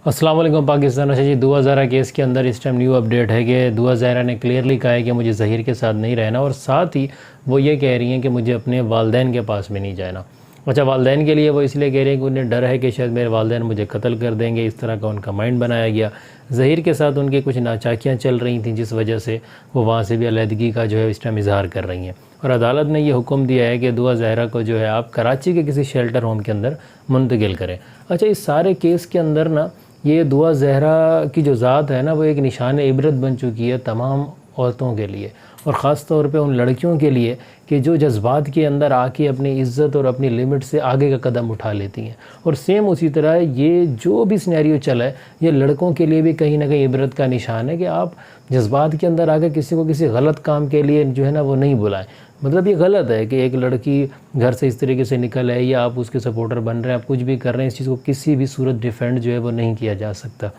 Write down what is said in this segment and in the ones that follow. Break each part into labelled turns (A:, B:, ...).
A: अस्सलाम वालेकुम पाकिस्तान। अच्छा जी, दुआ ज़हरा केस के अंदर इस टाइम न्यू अपडेट है कि दुआ ज़हरा ने क्लियरली कहा है कि मुझे ज़हीर के साथ नहीं रहना, और साथ ही वो ये कह रही हैं कि मुझे अपने वालदैन के पास भी नहीं जाना। अच्छा, वालदैन के लिए वो इसलिए कह रही हैं कि उन्हें डर है कि शायद मेरे वालदैन मुझे कत्ल कर देंगे, इस तरह का उनका माइंड बनाया गया। ज़हीर के साथ उनकी कुछ नाचाकियाँ चल रही थी, जिस वजह से वो वहाँ से भी अलहदगी का जो है इस टाइम इजहार कर रही हैं, और अदालत ने ये हुक्म दिया है कि दुआ ज़हरा को जो है आप कराची के किसी शेल्टर होम के अंदर मुंतकिल करें। अच्छा, इस सारे केस के अंदर ना ये दुआ ज़हरा की जो ज़ात है ना, वो एक निशान इबरत बन चुकी है तमाम औरतों के लिए, और ख़ास तौर पे उन लड़कियों के लिए कि जो जज्बात के अंदर आके अपनी इज़्ज़त और अपनी लिमिट से आगे का कदम उठा लेती हैं। और सेम उसी तरह ये जो भी सिनेरियो चला है, ये लड़कों के लिए भी कहीं ना कहीं इबरत का निशान है कि आप जज्बात के अंदर आके किसी को किसी गलत काम के लिए जो है ना वो नहीं बुलाएं। मतलब ये गलत है कि एक लड़की घर से इस तरीके से निकल है या आप उसके सपोर्टर बन रहे हैं, आप कुछ भी कर रहे हैं, इस चीज़ को किसी भी सूरत डिफेंड जो है वो नहीं किया जा सकता।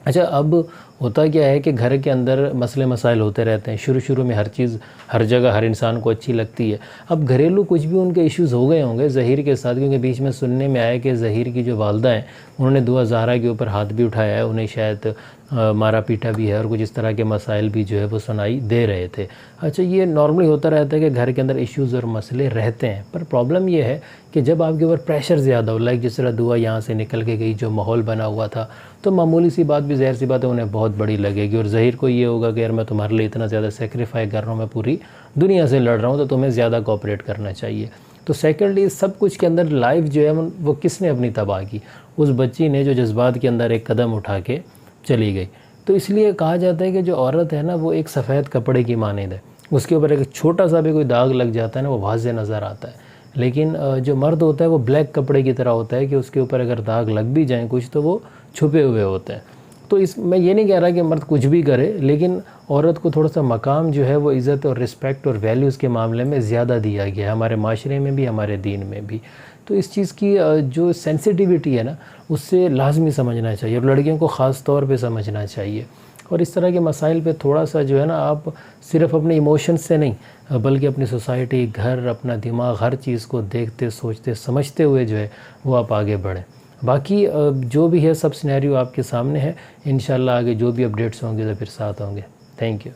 A: अच्छा, अब होता क्या है कि घर के अंदर मसले मसाइल होते रहते हैं। शुरू में हर चीज़ हर जगह हर इंसान को अच्छी लगती है। अब घरेलू कुछ भी उनके इश्यूज़ हो गए होंगे ज़हीर के साथ, क्योंकि बीच में सुनने में आया कि ज़हीर की जो वालदा हैं उन्होंने दुआ ज़हरा के ऊपर हाथ भी उठाया है, उन्हें शायद मारा पीटा भी है, और कुछ इस तरह के मसाइल भी जो है वो सुनाई दे रहे थे। अच्छा, ये नॉर्मली होता रहता है कि घर के अंदर इश्यूज़ और मसले रहते हैं, पर प्रॉब्लम ये है कि जब आपके ऊपर प्रेशर ज़्यादा हो, लाइक जिस तरह दुआ यहाँ से निकल के गई, जो माहौल बना हुआ था, तो मामूली सी बात भी ज़ाहिर सी बात है उन्हें बहुत बड़ी लगेगी, और ज़हीर को ये होगा कि यार मैं तुम्हारे लिए इतना ज़्यादा सेक्रीफाई कर रहा हूँ, मैं पूरी दुनिया से लड़ रहा हूँ, तो तुम्हें ज़्यादा कोऑपरेट करना चाहिए। तो सेकेंडली सब कुछ के अंदर लाइफ जो है वो किसने अपनी तबाह की? उस बच्ची ने, जो जज्बात के अंदर एक कदम उठा के चली गई। तो इसलिए कहा जाता है कि जो औरत है ना, वो एक सफ़ेद कपड़े की मानद है, उसके ऊपर एक छोटा सा भी कोई दाग लग जाता है ना, वो वाज़े नज़र आता है। लेकिन जो मर्द होता है वो ब्लैक कपड़े की तरह होता है कि उसके ऊपर अगर दाग लग भी जाएँ कुछ, तो वो छुपे हुए होते हैं। तो मैं ये नहीं कह रहा कि मर्द कुछ भी करे, लेकिन औरत को थोड़ा सा मकाम जो है वो इज़्ज़त और रिस्पेक्ट और वैल्यूज़ के मामले में ज़्यादा दिया गया है, हमारे माशरे में भी, हमारे दीन में भी। तो इस चीज़ की जो सेंसिटिविटी है ना, उससे लाजमी समझना चाहिए, और लड़कियों को ख़ास तौर पे समझना चाहिए। और इस तरह के मसाइल पे थोड़ा सा जो है ना, आप सिर्फ़ अपने इमोशंस से नहीं, बल्कि अपनी सोसाइटी, घर, अपना दिमाग, हर चीज़ को देखते, सोचते, समझते हुए जो है वो आप आगे बढ़ें। बाकी जो भी है सब सिनेरियो आपके सामने है। इंशाल्लाह आगे जो भी अपडेट्स होंगे तो फिर साथ होंगे। Thank you.